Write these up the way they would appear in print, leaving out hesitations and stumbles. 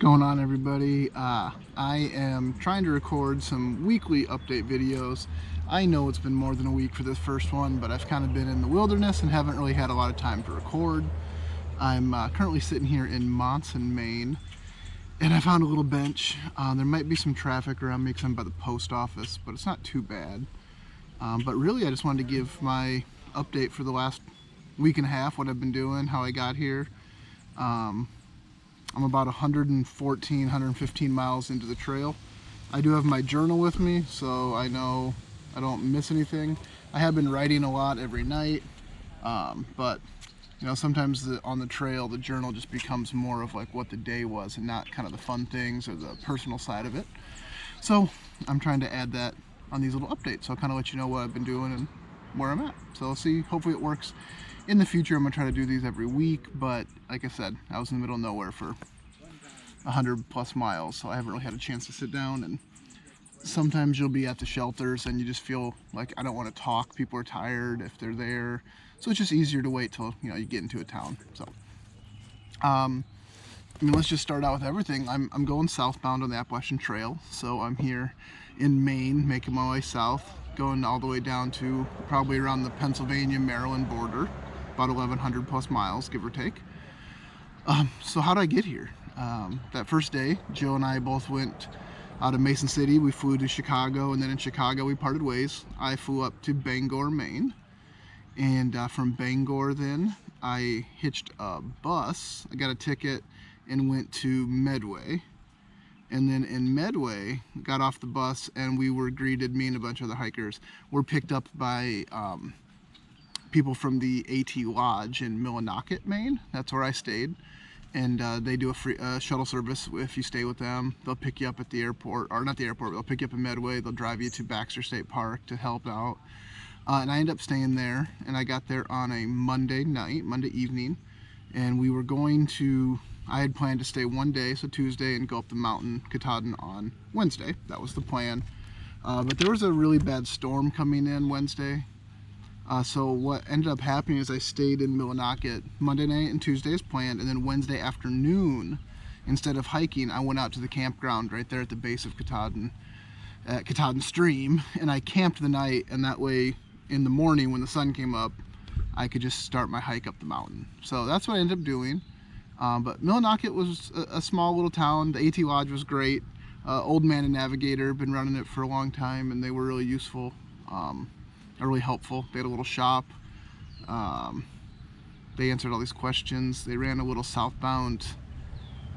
going on, everybody? I am trying to record some weekly update videos. I know it's been more than a week for this first one, but I've kind of been in the wilderness and haven't really had a lot of time to record. I'm currently sitting here in Monson, Maine, and I found a little bench. There might be some traffic around me because I'm by the post office, but it's not too bad. But really, I just wanted to give my update for the last week and a half, what I've been doing, how I got here. I'm about 115 miles into the trail. I do have my journal with me, so I know I don't miss anything. I have been writing a lot every night, but you know, sometimes on the trail, the journal just becomes more of like what the day was and not kind of the fun things or the personal side of it. So I'm trying to add that on these little updates. So I'll kind of let you know what I've been doing and where I'm at. So I'll see, hopefully it works. In the future, I'm gonna try to do these every week, but like I said, I was in the middle of nowhere for 100+ miles, so I haven't really had a chance to sit down. And sometimes you'll be at the shelters and you just feel like I don't want to talk. People are tired if they're there, so it's just easier to wait till you get into a town. So I mean, let's just start out with everything. I'm going southbound on the Appalachian Trail, so I'm here in Maine, making my way south, going all the way down to probably around the Pennsylvania-Maryland border, about 1,100+ miles, give or take. So how did I get here? That first day, Joe and I both went out of Mason City. We flew to Chicago, and then in Chicago we parted ways. I flew up to Bangor, Maine, and from Bangor then I hitched a bus. I got a ticket and went to Medway, and then in Medway got off the bus and we were greeted, me and a bunch of other hikers were picked up by people from the AT Lodge in Millinocket, Maine. That's where I stayed, and they do a free shuttle service. If you stay with them, they'll pick you up at the airport, or not the airport, they'll pick you up in Medway, they'll drive you to Baxter State Park to help out. And I ended up staying there, and I got there on a Monday evening, and we were going to, I had planned to stay one day, so Tuesday, and go up the mountain, Katahdin, on Wednesday. That was the plan. But there was a really bad storm coming in Wednesday. So what ended up happening is I stayed in Millinocket Monday night and Tuesday as planned, and then Wednesday afternoon, instead of hiking, I went out to the campground right there at the base of Katahdin, at Katahdin Stream, and I camped the night, and that way in the morning when the sun came up, I could just start my hike up the mountain. So that's what I ended up doing. But Millinocket was a small little town. The AT Lodge was great. Old Man and Navigator, been running it for a long time, and they were really useful. Really helpful. They had a little shop. They answered all these questions. They ran a little southbound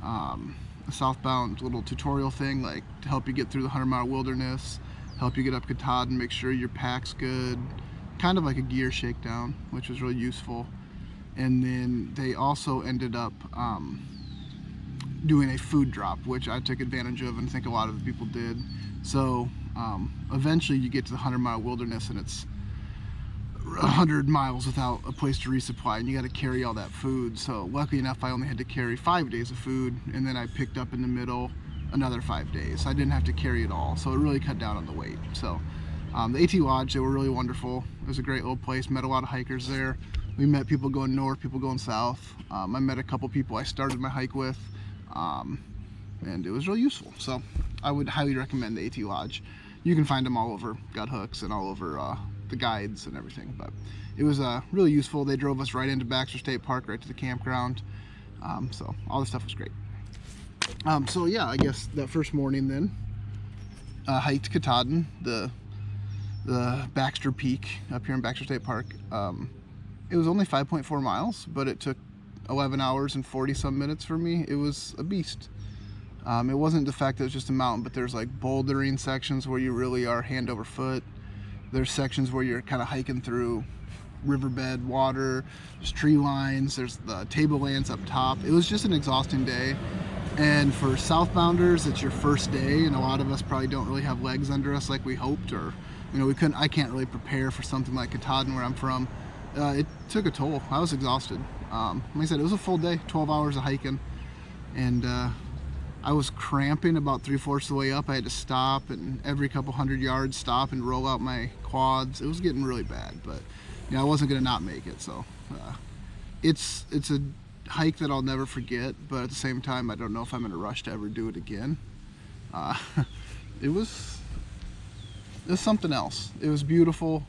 little tutorial thing, like to help you get through the 100-mile wilderness, help you get up Katahdin, make sure your pack's good, kind of like a gear shakedown, which was really useful. And then they also ended up doing a food drop, which I took advantage of, and I think a lot of the people did. So eventually you get to the 100-mile wilderness and it's 100 miles without a place to resupply, and you got to carry all that food. So luckily enough, I only had to carry 5 days of food, and then I picked up in the middle another 5 days. So I didn't have to carry it all, so it really cut down on the weight. So the AT Lodge, they were really wonderful. It was a great little place. Met a lot of hikers there. We met people going north, people going south. I met a couple people I started my hike with, and it was really useful. So I would highly recommend the AT Lodge. You can find them all over Guthooks and all over the guides and everything, but it was really useful. They drove us right into Baxter State Park, right to the campground. So all this stuff was great. So yeah, I guess that first morning then, hiked Katahdin, the Baxter Peak up here in Baxter State Park. It was only 5.4 miles, but it took 11 hours and 40-some minutes for me. It was a beast. It wasn't the fact that it was just a mountain, but there's like bouldering sections where you really are hand over foot. There's sections where you're kind of hiking through riverbed water, there's tree lines, there's the tablelands up top. It was just an exhausting day. And for southbounders, it's your first day, and a lot of us probably don't really have legs under us like we hoped, or I can't really prepare for something like Katahdin where I'm from. It took a toll. I was exhausted. Like I said, it was a full day, 12 hours of hiking, and I was cramping about 3/4 of the way up. I had to stop, and every couple hundred yards stop and roll out my quads. It was getting really bad, but I wasn't gonna not make it. So it's a hike that I'll never forget, but at the same time, I don't know if I'm in a rush to ever do it again. It was something else. It was beautiful.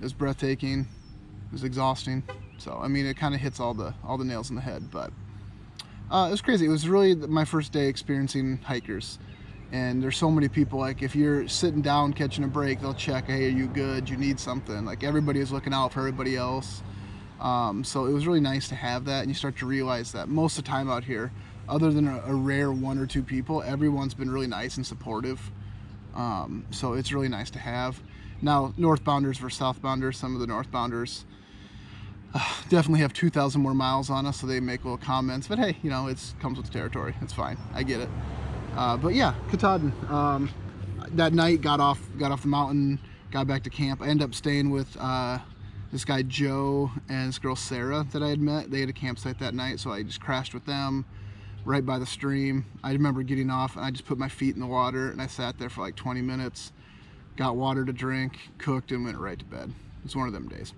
It was breathtaking. It was exhausting. So I mean, it kind of hits all the nails in the head. But it was crazy. It was really my first day experiencing hikers. And there's so many people, like if you're sitting down catching a break, they'll check, hey, are you good? You need something? Like everybody is looking out for everybody else. So it was really nice to have that, and you start to realize that most of the time out here, other than a rare 1 or 2 people, everyone's been really nice and supportive. So it's really nice to have. Now, northbounders versus southbounders, some of the northbounders definitely have 2,000 more miles on us, so they make little comments, but hey, you know, it comes with the territory. It's fine. I get it. But yeah, Katahdin. That night, got off the mountain, got back to camp. I ended up staying with this guy Joe and this girl Sarah that I had met. They had a campsite that night, so I just crashed with them right by the stream. I remember getting off and I just put my feet in the water and I sat there for like 20 minutes, got water to drink, cooked, and went right to bed. It's one of them days.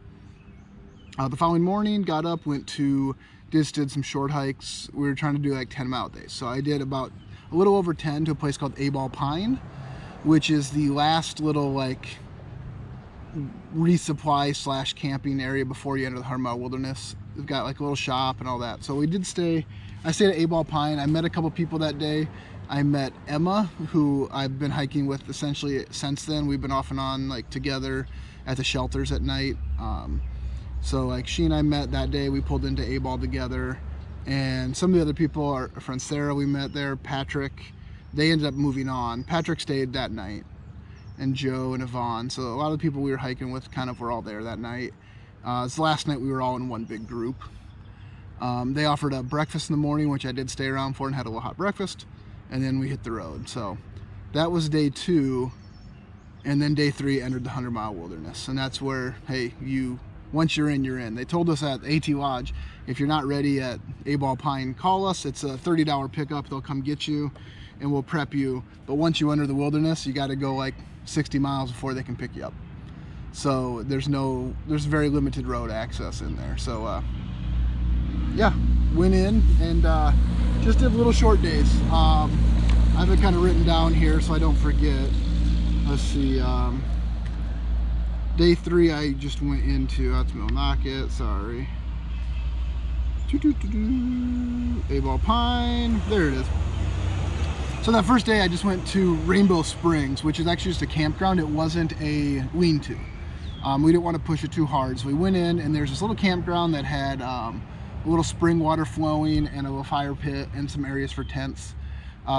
The following morning, got up, did some short hikes. We were trying to do like 10-mile days. So I did about a little over 10 to a place called Aball Pine, which is the last little like resupply / camping area before you enter the 100-mile wilderness. We've got like a little shop and all that. So we did I stayed at Aball Pine. I met a couple people that day. I met Emma, who I've been hiking with essentially since then. We've been off and on like together at the shelters at night. So like she and I met that day. We pulled into Aball together, and some of the other people, our friend Sarah we met there, Patrick, they ended up moving on. Patrick stayed that night, and Joe and Yvonne. So a lot of the people we were hiking with kind of were all there that night. It's the last night we were all in one big group. They offered a breakfast in the morning, which I did stay around for and had a little hot breakfast, and then we hit the road. So that was day 2, and then day 3 entered the 100-mile wilderness, and that's where, hey, once you're in, you're in. They told us at AT Lodge, if you're not ready at Aball Pine, call us. It's a $30 pickup. They'll come get you, and we'll prep you. But once you enter the wilderness, you got to go like 60 miles before they can pick you up. So there's very limited road access in there. So yeah, went in and just did little short days. I have it kind of written down here so I don't forget. Let's see. Day 3 I just went into, that's Millnocket, sorry. Aball Pine, there it is. So that first day I just went to Rainbow Springs, which is actually just a campground. It wasn't a lean-to. We didn't want to push it too hard, so we went in and there's this little campground that had a little spring water flowing and a little fire pit and some areas for tents.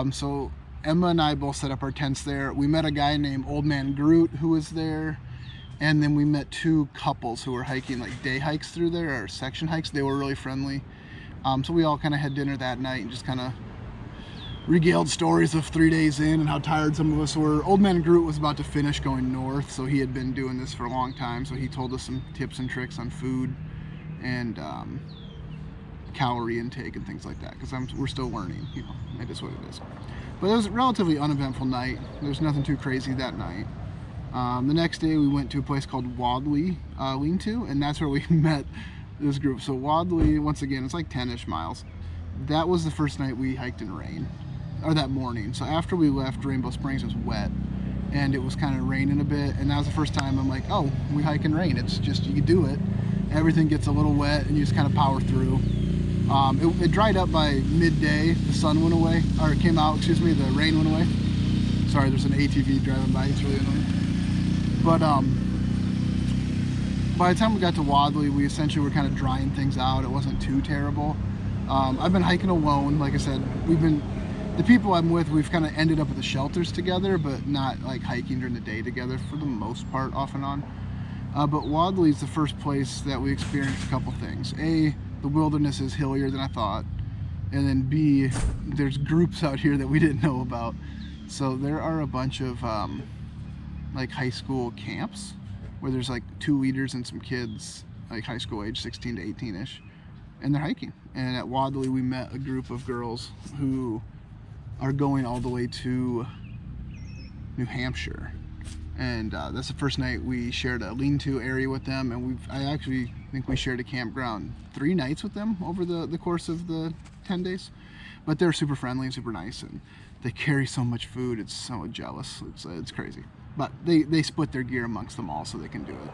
So Emma and I both set up our tents there. We met a guy named Old Man Groot who was there. And then we met 2 couples who were hiking like day hikes through there, or section hikes. They were really friendly. So we all kind of had dinner that night and just kind of regaled stories of 3 days in and how tired some of us were. Old Man Groot was about to finish going north, so he had been doing this for a long time. So he told us some tips and tricks on food and calorie intake and things like that, because we're still learning, you know, it is what it is. But it was a relatively uneventful night. There was nothing too crazy that night. The next day we went to a place called Wadley Lean-To, and that's where we met this group. So Wadley, once again, it's like 10-ish miles. That was the first night we hiked in rain, or that morning. So after we left Rainbow Springs, it was wet, and it was kind of raining a bit, and that was the first time I'm like, oh, we hike in rain. It's just, you do it. Everything gets a little wet, and you just kind of power through. It dried up by midday. The sun went away, or it came out, excuse me, the rain went away. Sorry, there's an ATV driving by, it's really annoying. But by the time we got to Wadley, we essentially were kind of drying things out. It wasn't too terrible. I've been hiking alone. Like I said, the people I'm with, we've kind of ended up at the shelters together, but not like hiking during the day together for the most part, off and on. But Wadley is the first place that we experienced a couple things. A, the wilderness is hillier than I thought. And then B, there's groups out here that we didn't know about. So there are a bunch of like high school camps where there's like 2 leaders and some kids, like high school age, 16 to 18-ish, and they're hiking. And at Wadley we met a group of girls who are going all the way to New Hampshire. And that's the first night we shared a lean-to area with them, and I actually think we shared a campground 3 nights with them over the course of the 10 days. But they're super friendly and super nice, and they carry so much food. It's so jealous. It's crazy. But they split their gear amongst them all so they can do it.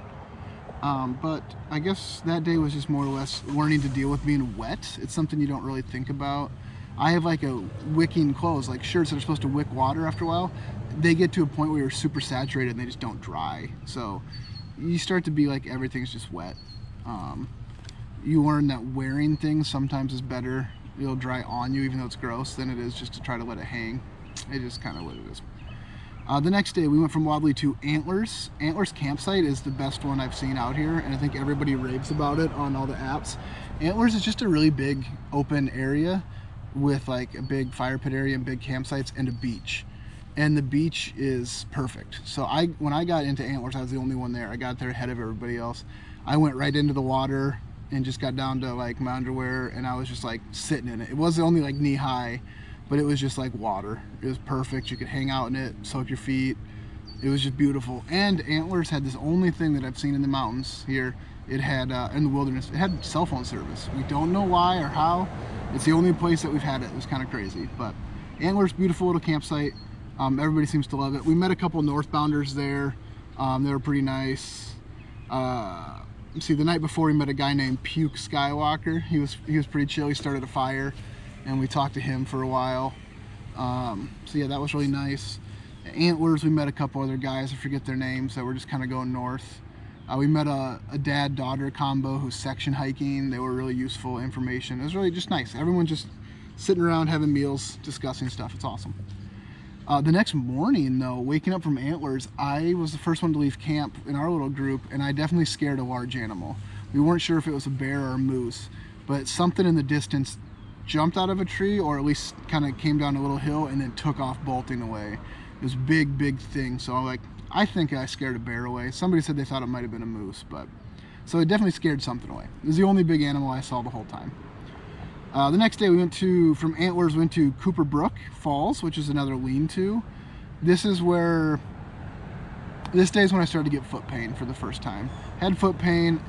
But I guess that day was just more or less learning to deal with being wet. It's something you don't really think about. I have like a wicking clothes, like shirts that are supposed to wick water after a while. They get to a point where you're super saturated and they just don't dry. So you start to be like everything's just wet. You learn that wearing things sometimes is better. It'll dry on you even though it's gross than it is just to try to let it hang. It is kind of what it is. The next day we went from Wadley to Antlers. Antlers campsite is the best one I've seen out here, and I think everybody raves about it on all the apps. Antlers is just a really big open area with like a big fire pit area and big campsites and a beach. And the beach is perfect. So when I got into Antlers, I was the only one there. I got there ahead of everybody else. I went right into the water and just got down to like my underwear, and I was just like sitting in it. It wasn't only like knee high, but it was just like water. It was perfect. You could hang out in it, soak your feet. It was just beautiful. And Antlers had this only thing that I've seen in the mountains here. It had, in the wilderness, it had cell phone service. We don't know why or how. It's the only place that we've had it. It was kind of crazy. But Antlers, beautiful little campsite. Everybody seems to love it. We met a couple northbounders there. They were pretty nice. See, the night before we met a guy named Puke Skywalker. He was pretty chill. He started a fire, and we talked to him for a while. So yeah, that was really nice. At Antlers, we met a couple other guys, I forget their names, that were just kind of going north. We met a dad-daughter combo who's section hiking. They were really useful information. It was really just nice. Everyone just sitting around having meals, discussing stuff. It's awesome. The next morning, though, waking up from Antlers, I was the first one to leave camp in our little group, and I definitely scared a large animal. We weren't sure if it was a bear or a moose, but something in the distance jumped out of a tree, or at least kind of came down a little hill and then took off bolting away. It was a big thing. So I think I scared a bear away. Somebody said they thought it might have been a moose, but so it definitely scared something away. It was the only big animal I saw the whole time. The next day we went from Antlers, went to Cooper Brook Falls, which is another lean-to. This is when I started to get foot pain for the first time. Had foot pain.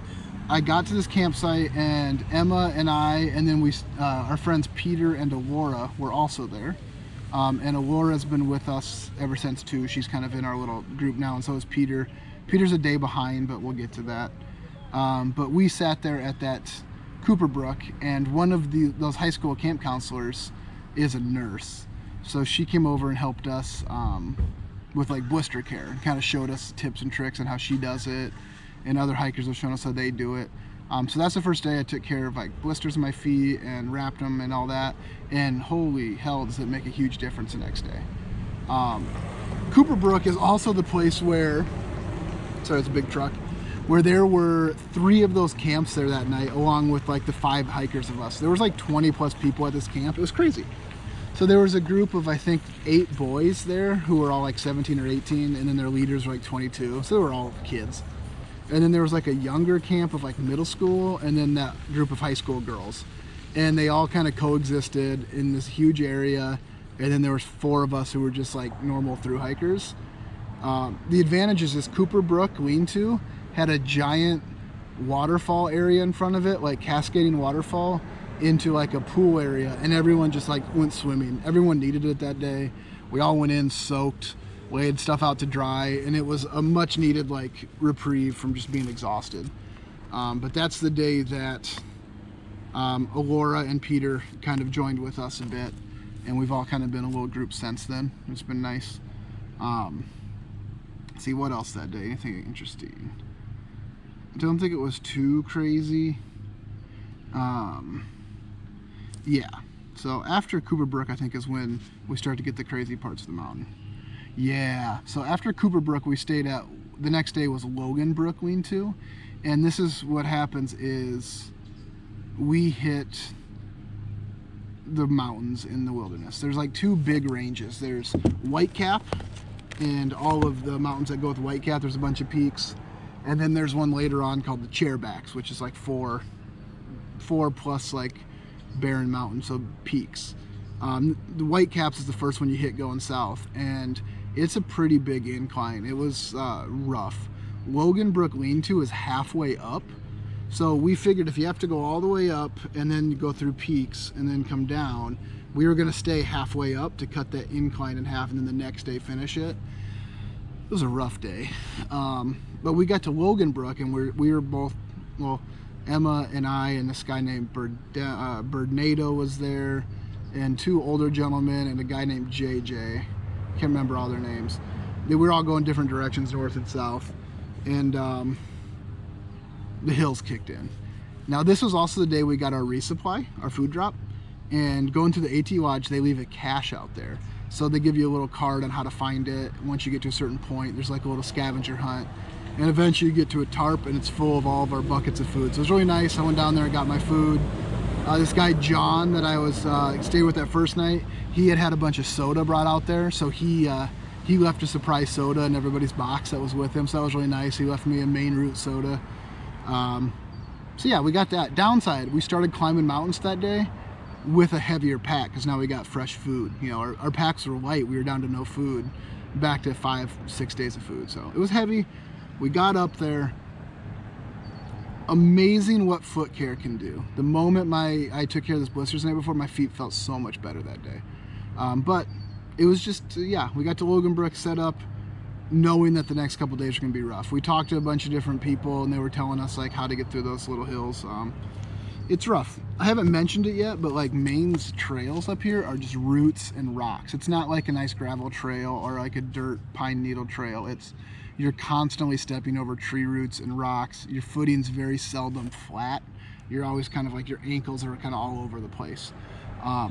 I got to this campsite, and Emma and I, and then our friends Peter and Alora were also there. And Alora's been with us ever since too. She's kind of in our little group now, and so is Peter. Peter's a day behind, but we'll get to that. But we sat there at that Cooper Brook, and one of those high school camp counselors is a nurse. So she came over and helped us with like blister care, and kind of showed us tips and tricks and how she does it. And other hikers have shown us how they do it. So that's the first day I took care of like blisters on my feet and wrapped them and all that. And holy hell, does it make a huge difference the next day. Cooper Brook is also the place where, sorry, it's a big truck, where there were 3 of those camps there that night, along with like the 5 hikers of us. There was like 20 plus people at this camp. It was crazy. So there was a group of, I think, 8 boys there who were all like 17 or 18, and then their leaders were like 22. So they were all kids. And then there was like a younger camp of like middle school, and then that group of high school girls. And they all kind of coexisted in this huge area. And then there was 4 of us who were just like normal thru hikers. The advantage is this Cooper Brook lean-to had a giant waterfall area in front of it, like cascading waterfall into like a pool area, and everyone just like went swimming. Everyone needed it that day. We all went in soaked, laid stuff out to dry, and it was a much needed like reprieve from just being exhausted. But that's the day that Alora and Peter kind of joined with us a bit, and we've all kind of been a little group since then. It's been nice. Let's see what else that day, anything interesting. I don't think it was too crazy. Yeah, so after Cooper Brook, I think, is when we start to get the crazy parts of the mountain. Yeah, so after Cooper Brook, we stayed at, the next day was Logan Brook lean-to, and this is what happens is we hit the mountains in the wilderness. There's like 2 big ranges. There's Whitecap, and all of the mountains that go with Whitecap, there's a bunch of peaks. And then there's one later on called the Chairbacks, which is like 4 plus like barren mountains, so peaks. The Whitecaps is the first one you hit going south, and it's a pretty big incline. It was rough. Logan Brook lean-to is halfway up, So we figured if you have to go all the way up and then go through peaks and then come down, we were going to stay halfway up to cut that incline in half and then the next day finish it. It was a rough day. But we got to Logan Brook and we were both, well, Emma and I and this guy named Bernardo was there, and two older gentlemen and a guy named JJ. Can't remember all their names. We were all going different directions, north and south, and the hills kicked in. Now this was also the day we got our resupply, our food drop, and going to the AT Lodge, they leave a cache out there. So they give you a little card on how to find it. Once you get to a certain point, there's like a little scavenger hunt. And eventually you get to a tarp and it's full of all of our buckets of food. So it was really nice. I went down there and got my food. This guy, John, that I was stayed with that first night, he had a bunch of soda brought out there. So he left a surprise soda in everybody's box that was with him. So that was really nice. He left me a Main Route soda. So yeah, we got that. Downside, we started climbing mountains that day with a heavier pack because now we got fresh food. You know, our packs were light. We were down to no food, back to 5-6 days of food. So it was heavy. We got up there. Amazing what foot care can do. The moment I took care of this blisters the night before, my feet felt so much better that day. But it was just, yeah, we got to Logan Brook, set up, knowing that the next couple days are gonna be rough. We talked to a bunch of different people and they were telling us like how to get through those little hills. It's rough. I haven't mentioned it yet, but like Maine's trails up here are just roots and rocks. It's not like a nice gravel trail or like a dirt pine needle trail. You're constantly stepping over tree roots and rocks. Your footing's very seldom flat. You're always kind of like, your ankles are kind of all over the place.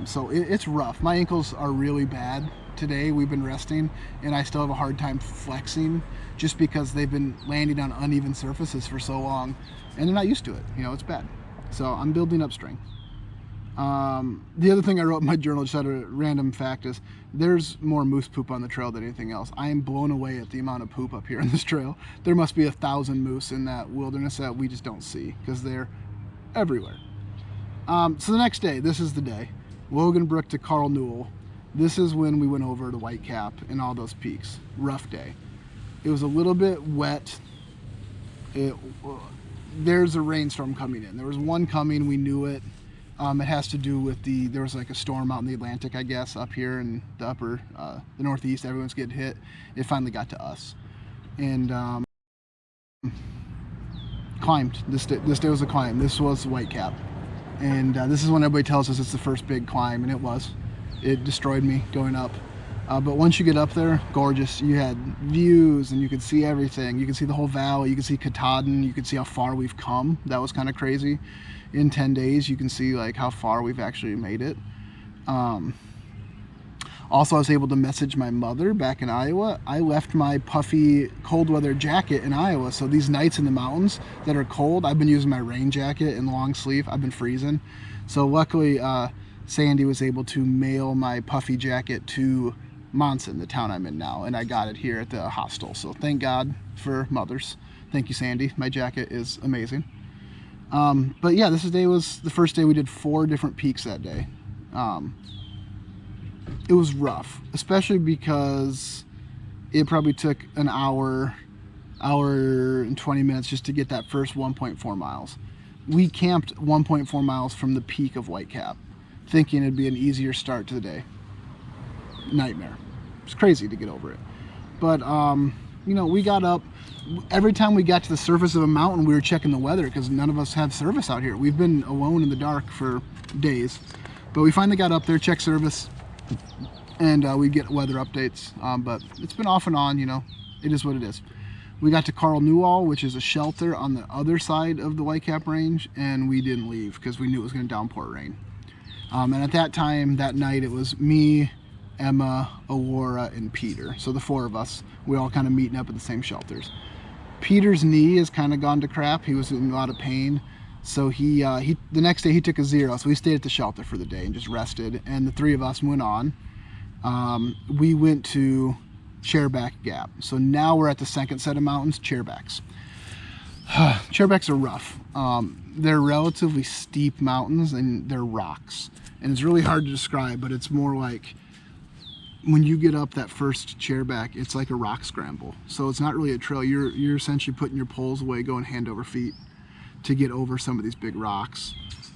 So it's rough. My ankles are really bad today. We've been resting and I still have a hard time flexing just because they've been landing on uneven surfaces for so long and they're not used to it. You know, it's bad. So I'm building up strength. The other thing I wrote in my journal, just out of a random fact, is there's more moose poop on the trail than anything else. I am blown away at the amount of poop up here on this trail. There must be 1,000 moose in that wilderness that we just don't see because they're everywhere. So the next day, this is the day. Logan Brook to Carl Newell. This is when we went over to Whitecap and all those peaks. Rough day. It was a little bit wet. There's a rainstorm coming in. There was one coming, we knew it. It has to do with there was like a storm out in the Atlantic, I guess, up here in the Northeast. Everyone's getting hit. It finally got to us. And climbed. This day was a climb. This was Whitecap. And this is when everybody tells us it's the first big climb, and it was. It destroyed me going up. But once you get up there, gorgeous. You had views and you could see everything. You could see the whole valley. You could see Katahdin. You could see how far we've come. That was kind of crazy. In 10 days, you can see like how far we've actually made it. Also, I was able to message my mother back in Iowa. I left my puffy cold weather jacket in Iowa. So these nights in the mountains that are cold, I've been using my rain jacket and long sleeve. I've been freezing. So luckily, Sandy was able to mail my puffy jacket to Monson, the town I'm in now, and I got it here at the hostel. So thank God for mothers. Thank you, Sandy. My jacket is amazing. But yeah, this day was the first day. We did 4 different peaks that day. It was rough, especially because it probably took an hour and 20 minutes just to get that first 1.4 miles. We camped 1.4 miles from the peak of Whitecap, thinking it'd be an easier start to the day. Nightmare. It's crazy to get over it. But you know, we got up. Every time we got to the surface of a mountain, we were checking the weather because none of us have service out here. We've been alone in the dark for days. But we finally got up there, checked service, and we get weather updates. But it's been off and on, you know. It is what it is. We got to Carl Newell, which is a shelter on the other side of the Whitecap Range, and we didn't leave because we knew it was going to downpour rain. And at that time, that night, it was me, Emma, Aurora, and Peter. So the 4 of us, we all kind of meeting up at the same shelters. Peter's knee has kind of gone to crap. He was in a lot of pain. So the next day he took a 0. So we stayed at the shelter for the day and just rested. And the 3 of us went on. We went to Chairback Gap. So now we're at the second set of mountains, Chairbacks. Chairbacks are rough. They're relatively steep mountains and they're rocks. And it's really hard to describe, but it's more like when you get up that first chairback, it's like a rock scramble. So it's not really a trail. You're essentially putting your poles away, going hand over feet. to get over some of these big rocks.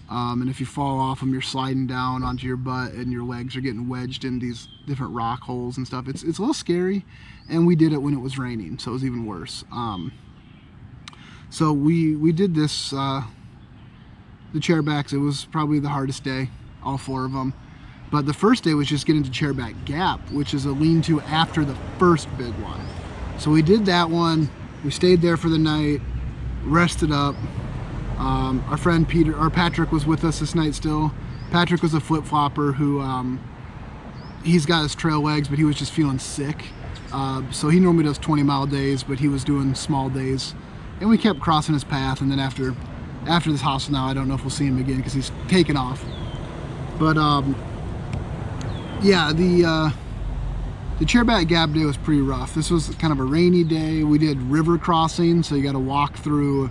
And if you fall off them, you're sliding down onto your butt and your legs are getting wedged in these different rock holes and stuff. It's a little scary, and we did it when it was raining, so it was even worse. So we did this, the chairbacks. It was probably the hardest day, all 4 of them. But the first day was just getting to Chairback Gap, which is a lean-to after the first big one. So we did that one. We stayed there for the night, rested up. Our friend Patrick was with us this night still. Patrick was a flip-flopper who, he's got his trail legs, but he was just feeling sick. So he normally does 20-mile days, but he was doing small days. And we kept crossing his path, and then after this hostel now, I don't know if we'll see him again because he's taken off. But yeah, the Chairback Gap day was pretty rough. This was kind of a rainy day. We did river crossing, so you got to walk through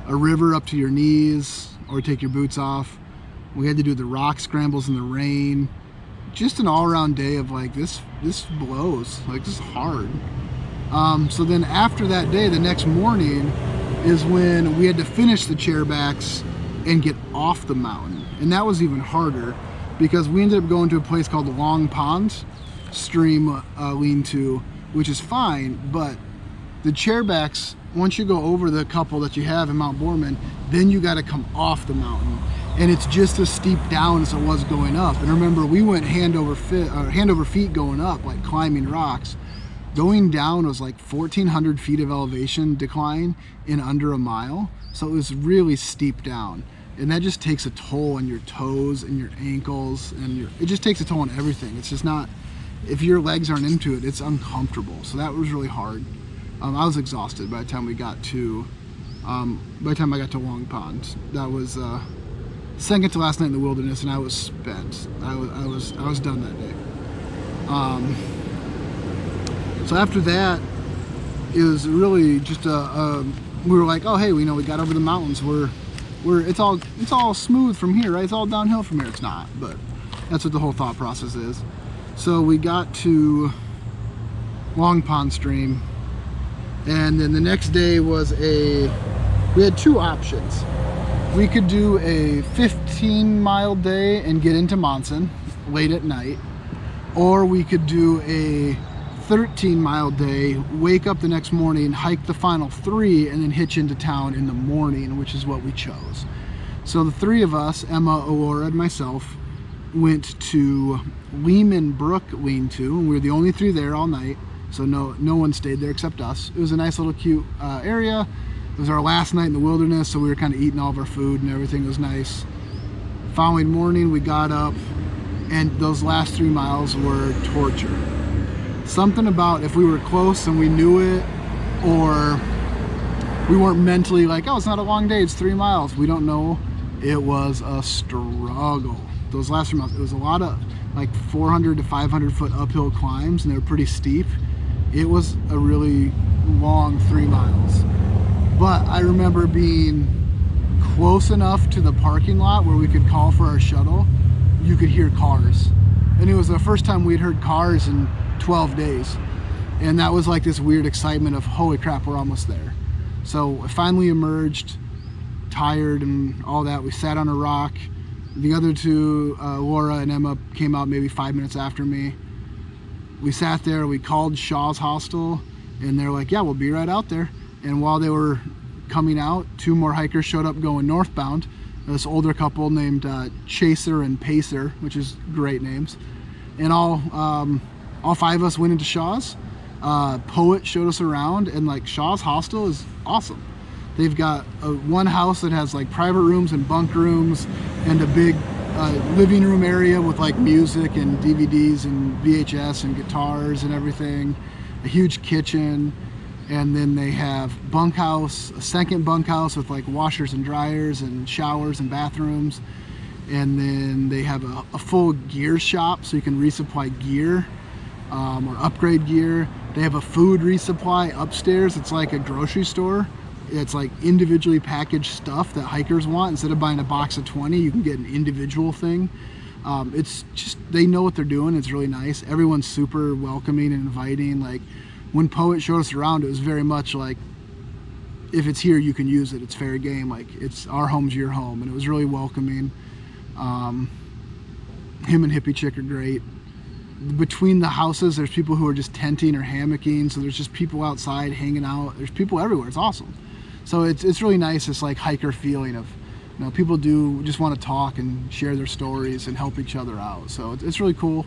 a river up to your knees or take your boots off. We had to do the rock scrambles in the rain. Just an all-around day of like, this blows, like this is hard. So then after that day, the next morning is when we had to finish the chairbacks and get off the mountain. And that was even harder because we ended up going to a place called the Long Pond Stream lean-to, which is fine, but the chairbacks, once you go over the couple that you have in Mount Borman, then you got to come off the mountain, and it's just as steep down as it was going up. And remember, we went hand over feet going up, like climbing rocks. Going down was like 1,400 feet of elevation decline in under a mile, so it was really steep down, and that just takes a toll on your toes and your ankles, and it just takes a toll on everything. It's just not, if your legs aren't into it, it's uncomfortable. So that was really hard. I was exhausted by the time we got to, by the time I got to Long Pond. That was second to last night in the wilderness, and I was spent. I was done that day. So after that, it was really just we were like, oh hey, we got over the mountains. It's all smooth from here, right? It's all downhill from here. It's not, but that's what the whole thought process is. So we got to Long Pond Stream, and then the next day was we had 2 options. We could do a 15-mile day and get into Monson late at night, or we could do a 13-mile day, wake up the next morning, hike the final 3, and then hitch into town in the morning, which is what we chose. So the 3 of us, Emma, Aurora, and myself, went to Lehman Brook lean-to, and we were the only 3 there all night, so no one stayed there except us. It was a nice little cute area. It was our last night in the wilderness, so we were kind of eating all of our food and everything was nice. Following morning, we got up, and those last 3 miles were torture. Something about if we were close and we knew it, or we weren't mentally like, oh, it's not a long day, it's 3 miles. We don't know. It was a struggle. Those last 3 miles, it was a lot of like 400 to 500 foot uphill climbs, and they were pretty steep. It was a really long 3 miles. But I remember being close enough to the parking lot where we could call for our shuttle. You could hear cars. And it was the first time we'd heard cars in 12 days. And that was like this weird excitement of, holy crap, we're almost there. So I finally emerged, tired and all that. We sat on a rock. The other 2, Laura and Emma, came out maybe 5 minutes after me. We sat there, we called Shaw's Hostel, and they're like, yeah, we'll be right out there. And while they were coming out, 2 more hikers showed up going northbound. This older couple named Chaser and Pacer, which is great names. And all 5 of us went into Shaw's. Poet showed us around, and like Shaw's Hostel is awesome. They've got one house that has like private rooms and bunk rooms, and a big living room area with like music and DVDs and VHS and guitars and everything. A huge kitchen, and then they have bunkhouse, a second bunkhouse with like washers and dryers and showers and bathrooms. And then they have a full gear shop, so you can resupply gear or upgrade gear. They have a food resupply upstairs. It's like a grocery store. It's like individually packaged stuff that hikers want. Instead of buying a box of 20, you can get an individual thing. It's just, they know what they're doing. It's really nice. Everyone's super welcoming and inviting. Like when Poet showed us around, it was very much like, if it's here, you can use it. It's fair game. Like, it's our home's your home. And it was really welcoming. Him and Hippie Chick are great. Between the houses, there's people who are just tenting or hammocking. So there's just people outside hanging out. There's people everywhere. It's awesome. So it's really nice, this like hiker feeling of, you know, people do just want to talk and share their stories and help each other out. So it's really cool.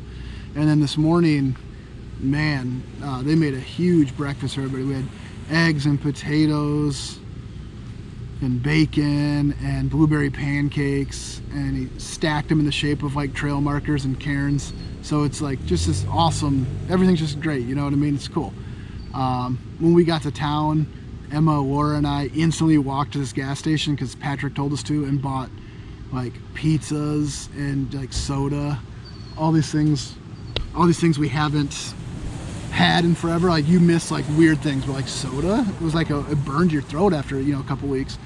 And then this morning, man, they made a huge breakfast for everybody. We had eggs and potatoes and bacon and blueberry pancakes, and he stacked them in the shape of like trail markers and cairns. So it's like just this awesome, everything's just great, you know what I mean? It's cool. When we got to town, Emma, Laura, and I instantly walked to this gas station because Patrick told us to, and bought like pizzas and like soda, all these things we haven't had in forever. Like, you miss like weird things, but like soda, it was like it burned your throat after, you know, a couple weeks.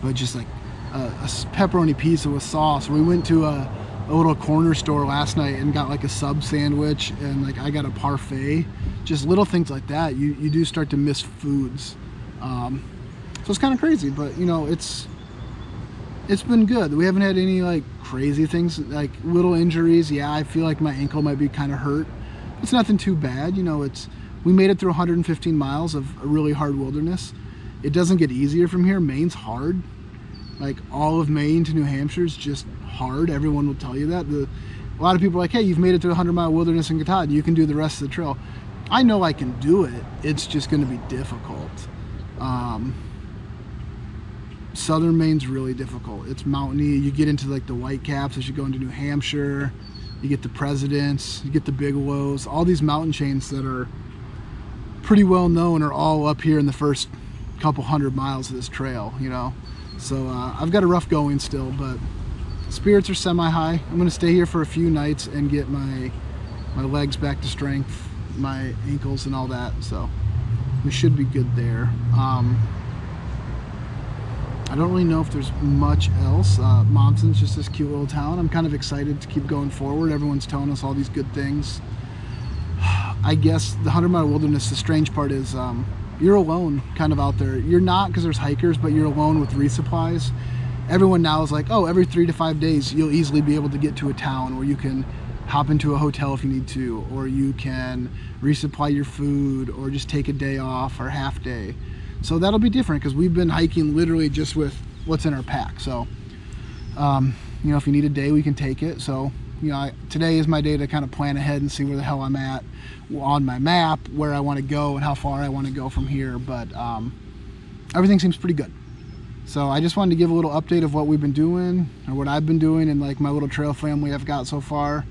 But just like a pepperoni pizza with sauce. We went to a little corner store last night and got like a sub sandwich, and like I got a parfait. Just little things like that, you do start to miss foods. So it's kind of crazy, but you know, it's been good. We haven't had any like crazy things, like little injuries. Yeah, I feel like my ankle might be kind of hurt. It's nothing too bad, you know. We made it through 115 miles of a really hard wilderness. It doesn't get easier from here. Maine's hard. Like, all of Maine to New Hampshire is just hard. Everyone will tell you that. A lot of people are like, hey, you've made it through a 100-mile wilderness in Katahdin. You can do the rest of the trail. I know I can do it. It's just going to be difficult. Southern Maine's really difficult. It's mountainy. You get into like the Whitecaps as you go into New Hampshire. You get the Presidents, you get the Bigelows. All these mountain chains that are pretty well known are all up here in the first couple 100 miles of this trail, you know. So I've got a rough going still, but spirits are semi-high. I'm going to stay here for a few nights and get my legs back to strength, my ankles and all that. So we should be good there. I don't really know if there's much else. Momsen's just this cute little town. I'm kind of excited to keep going forward. Everyone's telling us all these good things. I guess the 100-mile wilderness, the strange part is you're alone kind of out there. You're not, because there's hikers, but you're alone with resupplies. Everyone now is like, oh, every 3 to 5 days you'll easily be able to get to a town where you can hop into a hotel if you need to, or you can resupply your food, or just take a day off or half day. So that'll be different, because we've been hiking literally just with what's in our pack. So, you know, if you need a day, we can take it. So, you know, today is my day to kind of plan ahead and see where the hell I'm at on my map, where I want to go and how far I want to go from here. But everything seems pretty good. So I just wanted to give a little update of what we've been doing, or what I've been doing, and like my little trail family I've got so far.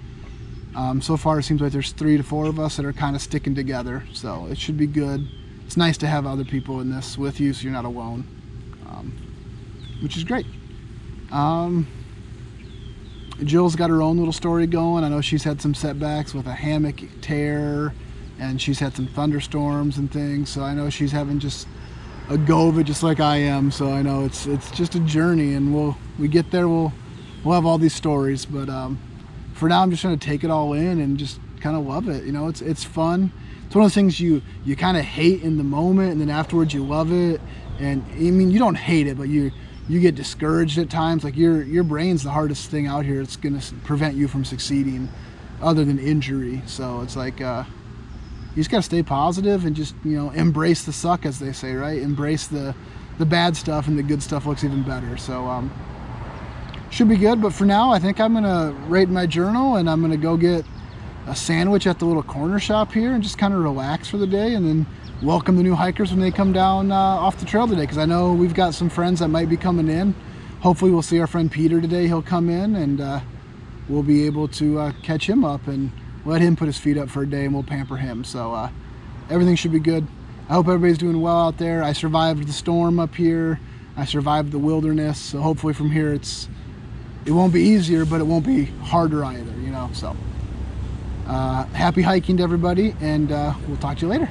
So far it seems like there's 3 to 4 of us that are kind of sticking together. So it should be good. It's nice to have other people in this with you, so you're not alone, which is great. Jill's got her own little story going. I know she's had some setbacks with a hammock tear, and she's had some thunderstorms and things. So I know she's having just a go of it, just like I am. So I know it's just a journey, and we get there, we'll have all these stories. But for now, I'm just trying to take it all in and just kind of love it. You know, it's fun. It's one of those things you kind of hate in the moment, and then afterwards you love it. And I mean, you don't hate it, but you get discouraged at times. Like, your brain's the hardest thing out here. It's going to prevent you from succeeding other than injury. So it's like, you just got to stay positive and just, you know, embrace the suck, as they say, right? Embrace the bad stuff, and the good stuff looks even better. So should be good. But for now, I think I'm going to write my journal, and I'm going to go get a sandwich at the little corner shop here and just kind of relax for the day, and then welcome the new hikers when they come down off the trail today, because I know we've got some friends that might be coming in. Hopefully we'll see our friend Peter today. He'll come in, and we'll be able to catch him up and let him put his feet up for a day, and we'll pamper him. So everything should be good. I hope everybody's doing well out there. I survived the storm up here. I survived the wilderness. So hopefully from here it won't be easier, but it won't be harder either, you know. So happy hiking to everybody, and we'll talk to you later.